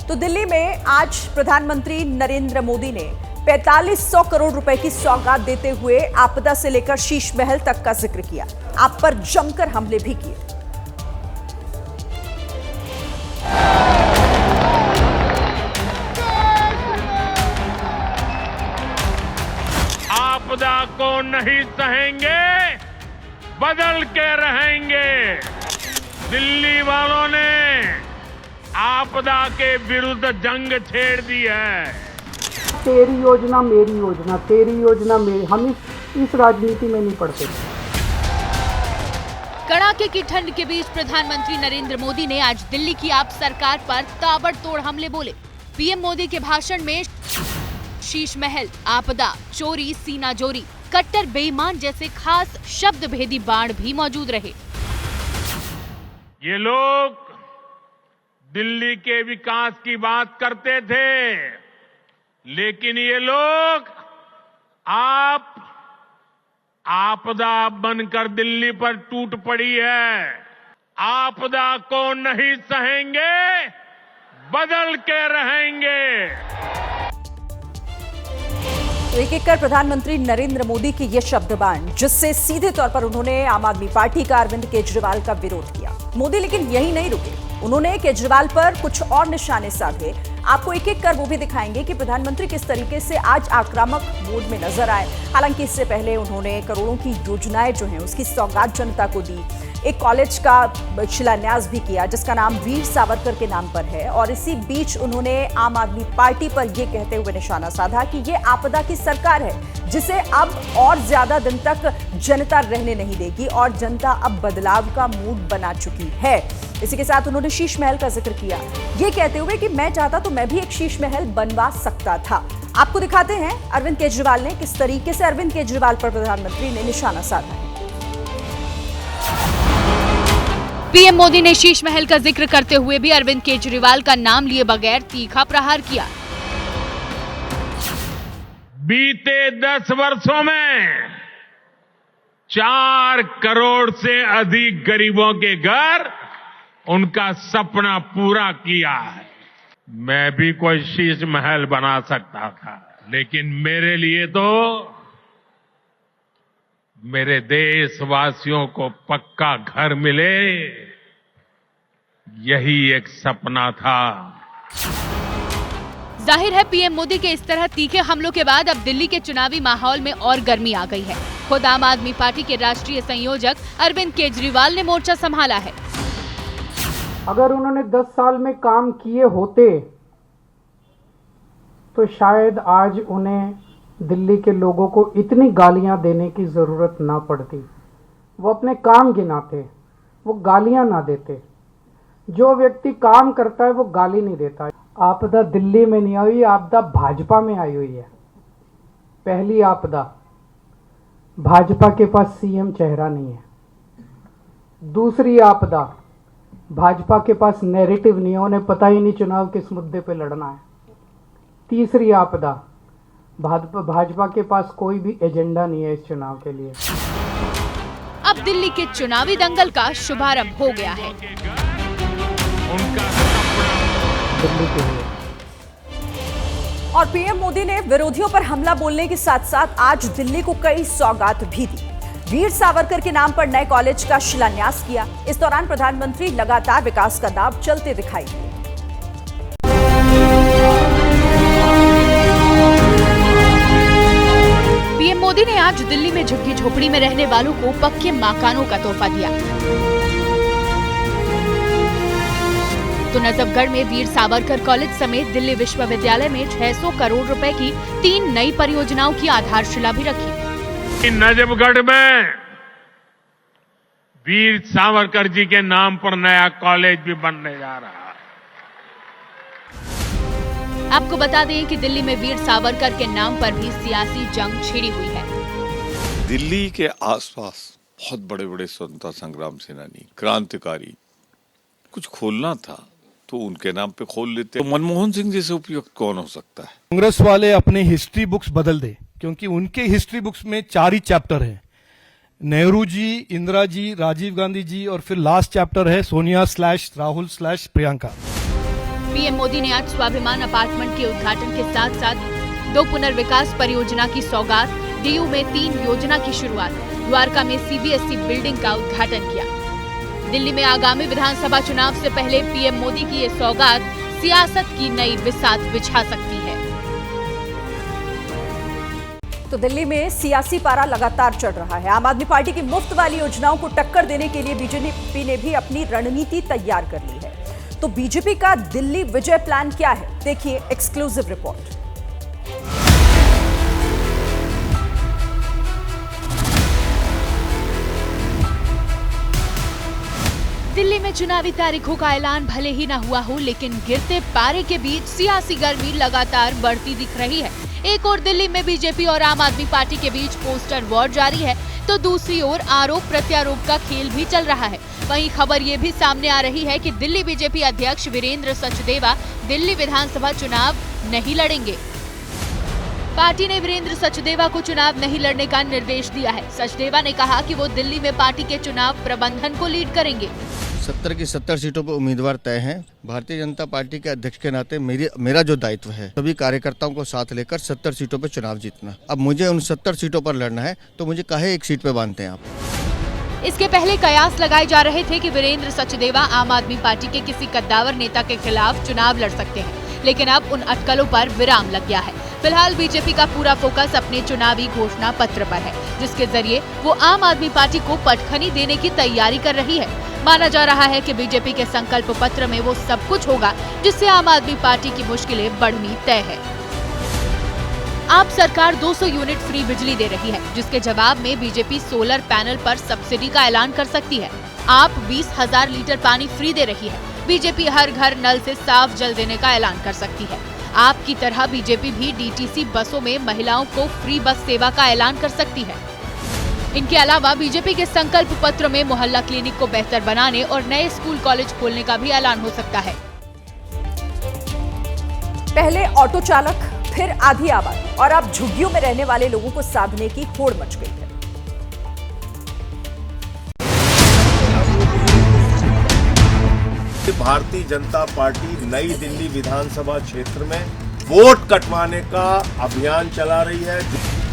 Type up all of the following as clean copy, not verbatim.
तो दिल्ली में आज प्रधानमंत्री नरेंद्र मोदी ने 4500 करोड़ रुपए की सौगात देते हुए आपदा से लेकर शीश महल तक का जिक्र किया। आप पर जमकर हमले भी किए। आपदा को नहीं सहेंगे, बदल के रहेंगे। दिल्ली वालों ने आपदा के विरुद्ध जंग छेड़ दी है। तेरी योजना मेरी योजना, तेरी योजना मेरी, हम इस राजनीति में नहीं पड़ते। कड़ाके की ठंड के बीच प्रधानमंत्री नरेंद्र मोदी ने आज दिल्ली की आप सरकार पर ताबड़तोड़ हमले बोले। पीएम मोदी के भाषण में शीश महल, आपदा, चोरी, सीना जोरी, कट्टर बेईमान जैसे खास शब्द भेदी बाण भी मौजूद रहे। ये लोग दिल्ली के विकास की बात करते थे, लेकिन ये लोग आपदा बनकर दिल्ली पर टूट पड़ी है। आपदा को नहीं सहेंगे, बदल के रहेंगे। तो एक एक कर प्रधानमंत्री नरेंद्र मोदी के ये शब्दबाण, जिससे सीधे तौर पर उन्होंने आम आदमी पार्टी का अरविंद केजरीवाल का विरोध किया। मोदी लेकिन यही नहीं रुके, उन्होंने केजरीवाल पर कुछ और निशाने साधे। आपको एक एक कर वो भी दिखाएंगे कि प्रधानमंत्री किस तरीके से आज आक्रामक मोड में नजर आए। हालांकि इससे पहले उन्होंने करोड़ों की योजनाएं जो हैं उसकी सौगात जनता को दी। एक कॉलेज का शिलान्यास भी किया जिसका नाम वीर सावरकर के नाम पर है। और इसी बीच उन्होंने आम आदमी पार्टी पर यह कहते हुए निशाना साधा कि ये आपदा की सरकार है जिसे अब और ज्यादा दिन तक जनता रहने नहीं देगी और जनता अब बदलाव का मूड बना चुकी है। इसी के साथ उन्होंने शीश महल का जिक्र किया, ये कहते हुए कि मैं चाहता तो मैं भी एक शीश महल बनवा सकता था। आपको दिखाते हैं अरविंद केजरीवाल ने किस तरीके से अरविंद केजरीवाल पर प्रधानमंत्री ने निशाना साधा है। पीएम मोदी ने शीश महल का जिक्र करते हुए भी अरविंद केजरीवाल का नाम लिए बगैर तीखा प्रहार किया। बीते 10 वर्षों में 4 करोड़ से अधिक गरीबों के घर उनका सपना पूरा किया है। मैं भी कोई शीश महल बना सकता था, लेकिन मेरे लिए तो मेरे देशवासियों को पक्का घर मिले, यही एक सपना था। जाहिर है पीएम मोदी के इस तरह तीखे हमलों के बाद अब दिल्ली के चुनावी माहौल में और गर्मी आ गई है। खुद आम आदमी पार्टी के राष्ट्रीय संयोजक अरविंद केजरीवाल ने मोर्चा संभाला है। अगर उन्होंने 10 साल में काम किए होते तो शायद आज उन्हें दिल्ली के लोगों को इतनी गालियां देने की जरूरत ना पड़ती। वो अपने काम गिनाते, वो गालियां ना देते। जो व्यक्ति काम करता है वो गाली नहीं देता। आपदा दिल्ली में नहीं आई, आपदा भाजपा में आई हुई है। पहली आपदा, भाजपा के पास सीएम चेहरा नहीं है। दूसरी आपदा, भाजपा के पास नैरेटिव नहीं है, उन्हें पता ही नहीं चुनाव किस मुद्दे पे लड़ना है। तीसरी आपदा, भाजपा के पास कोई भी एजेंडा नहीं है इस चुनाव के लिए। अब दिल्ली के चुनावी दंगल का शुभारंभ हो गया है। दिल्ली के लिए और पीएम मोदी ने विरोधियों पर हमला बोलने के साथ साथ आज दिल्ली को कई सौगात भी दी। वीर सावरकर के नाम पर नए कॉलेज का शिलान्यास किया। इस दौरान प्रधानमंत्री लगातार विकास का दाव चलते दिखाई दिए। पीएम मोदी ने आज दिल्ली में झुग्गी झोपड़ी में रहने वालों को पक्के मकानों का तोहफा दिया। तो नजफगढ़ में वीर सावरकर कॉलेज समेत दिल्ली विश्वविद्यालय में 600 करोड़ रुपए की 3 नई परियोजनाओं की आधारशिला भी रखी। नजफगढ़ में वीर सावरकर जी के नाम पर नया कॉलेज भी बनने जा रहा है। आपको बता दें कि दिल्ली में वीर सावरकर के नाम पर भी सियासी जंग छिड़ी हुई है। दिल्ली के आसपास बहुत बड़े बड़े स्वतंत्रता संग्राम सेनानी, क्रांतिकारी, कुछ खोलना था तो उनके नाम पे खोल लेते। तो मनमोहन सिंह जैसे उपयुक्त कौन हो सकता है? कांग्रेस वाले अपने हिस्ट्री बुक्स बदल दे, क्योंकि उनके हिस्ट्री बुक्स में 4 ही चैप्टर हैं। नेहरू जी, इंदिरा जी, राजीव गांधी जी और फिर लास्ट चैप्टर है सोनिया / राहुल / प्रियंका। पीएम मोदी ने आज स्वाभिमान अपार्टमेंट के उद्घाटन के साथ साथ 2 पुनर्विकास परियोजना की सौगात, डीयू में 3 योजना की शुरुआत, द्वारका में सीबीएसई बिल्डिंग का उद्घाटन किया। दिल्ली में आगामी विधानसभा चुनाव से पहले पीएम मोदी की ये सौगात सियासत की नई बिसात बिछा सकती है। तो दिल्ली में सियासी पारा लगातार चढ़ रहा है। आम आदमी पार्टी की मुफ्त वाली योजनाओं को टक्कर देने के लिए बीजेपी ने भी अपनी रणनीति तैयार कर ली है। तो बीजेपी का दिल्ली विजय प्लान क्या है, देखिए एक्सक्लूसिव रिपोर्ट। दिल्ली में चुनावी तारीखों का ऐलान भले ही न हुआ हो, लेकिन गिरते पारे के बीच सियासी गर्मी लगातार बढ़ती दिख रही है। एक ओर दिल्ली में बीजेपी और आम आदमी पार्टी के बीच पोस्टर वॉर जारी है, तो दूसरी ओर आरोप प्रत्यारोप का खेल भी चल रहा है। वहीं खबर ये भी सामने आ रही है कि दिल्ली बीजेपी अध्यक्ष वीरेंद्र सचदेवा दिल्ली विधानसभा चुनाव नहीं लड़ेंगे। पार्टी ने वीरेंद्र सचदेवा को चुनाव नहीं लड़ने का निर्देश दिया है। सचदेवा ने कहा कि वो दिल्ली में पार्टी के चुनाव प्रबंधन को लीड करेंगे। 70 की 70 सीटों पर उम्मीदवार तय हैं। भारतीय जनता पार्टी के अध्यक्ष के नाते मेरा जो दायित्व है सभी कार्यकर्ताओं को साथ लेकर 70 सीटों पर चुनाव जीतना। अब मुझे उन 70 सीटों पर लड़ना है, तो मुझे काहे एक सीट पे बांधते हैं आप। इसके पहले कयास लगाए जा रहे थे कि वीरेंद्र सचदेवा आम आदमी पार्टी के किसी कद्दावर नेता के खिलाफ चुनाव लड़ सकते हैं, लेकिन अब उन अटकलों पर विराम लग गया है। फिलहाल बीजेपी का पूरा फोकस अपने चुनावी घोषणा पत्र पर है, जिसके जरिए वो आम आदमी पार्टी को पटखनी देने की तैयारी कर रही है। माना जा रहा है कि बीजेपी के संकल्प पत्र में वो सब कुछ होगा जिससे आम आदमी पार्टी की मुश्किलें बढ़नी तय है। आप सरकार 200 यूनिट फ्री बिजली दे रही है, जिसके जवाब में बीजेपी सोलर पैनल पर सब्सिडी का ऐलान कर सकती है। आप 20,000 लीटर पानी फ्री दे रही है, बीजेपी हर घर नल से साफ जल देने का ऐलान कर सकती है। आपकी तरह बीजेपी भी डीटीसी बसों में महिलाओं को फ्री बस सेवा का ऐलान कर सकती है। इनके अलावा बीजेपी के संकल्प पत्र में मोहल्ला क्लिनिक को बेहतर बनाने और नए स्कूल कॉलेज खोलने का भी ऐलान हो सकता है। पहले ऑटो चालक, फिर आधी आबादी और अब झुग्गियों में रहने वाले लोगों को साधने की होड़ मच गई है। भारतीय जनता पार्टी नई दिल्ली विधानसभा क्षेत्र में वोट कटवाने का अभियान चला रही है।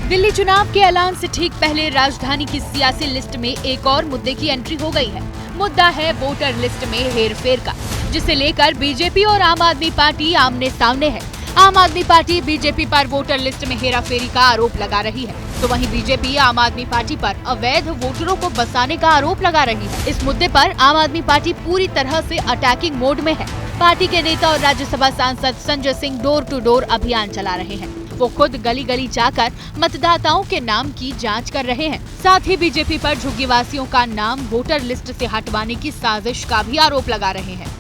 दिल्ली चुनाव के ऐलान से ठीक पहले राजधानी की सियासी लिस्ट में एक और मुद्दे की एंट्री हो गई है। मुद्दा है वोटर लिस्ट में हेरफेर का, जिसे लेकर बीजेपी और आम आदमी पार्टी आमने सामने है। आम आदमी पार्टी बीजेपी पर वोटर लिस्ट में हेराफेरी का आरोप लगा रही है, तो वहीं बीजेपी आम आदमी पार्टी पर अवैध वोटरों को बसाने का आरोप लगा रही है। इस मुद्दे पर आम आदमी पार्टी पूरी तरह से अटैकिंग मोड में है। पार्टी के नेता और राज्यसभा सांसद Sanjay Singh door to door अभियान चला रहे हैं। वो खुद गली गली जाकर मतदाताओं के नाम की जांच कर रहे हैं। साथ ही बीजेपी पर झुग्गीवासियों का नाम वोटर लिस्ट से हटवाने की साजिश का भी आरोप लगा रहे हैं।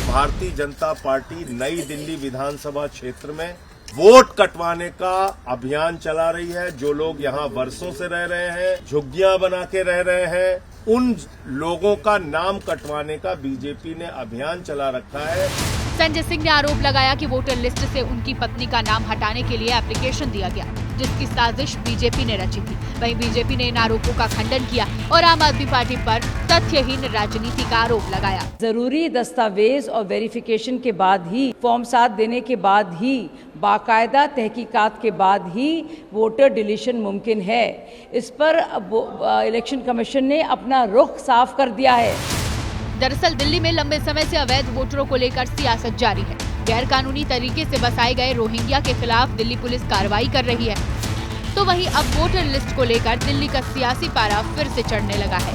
भारतीय जनता पार्टी नई दिल्ली विधानसभा क्षेत्र में वोट कटवाने का अभियान चला रही है। जो लोग यहाँ वर्षों से रह रहे हैं, झुग्गियां बना के रह रहे हैं, उन लोगों का नाम कटवाने का बीजेपी ने अभियान चला रखा है। संजय सिंह ने आरोप लगाया कि वोटर लिस्ट से उनकी पत्नी का नाम हटाने के लिए एप्लीकेशन दिया गया, जिसकी साजिश बीजेपी ने रची थी। वहीं बीजेपी ने इन आरोपों का खंडन किया और आम आदमी पार्टी पर तथ्यहीन राजनीति का आरोप लगाया। जरूरी दस्तावेज और वेरिफिकेशन के बाद ही, फॉर्म 7 देने के बाद ही, बाकायदा तहकीकात के बाद ही वोटर डिलीशन मुमकिन है। इस पर इलेक्शन कमीशन ने अपना रुख साफ कर दिया है। दरअसल दिल्ली में लंबे समय से अवैध वोटरों को लेकर सियासत जारी है। गैर कानूनी तरीके से बसाए गए रोहिंग्या के खिलाफ दिल्ली पुलिस कार्रवाई कर रही है, तो वहीं अब वोटर लिस्ट को लेकर दिल्ली का सियासी पारा फिर से चढ़ने लगा है।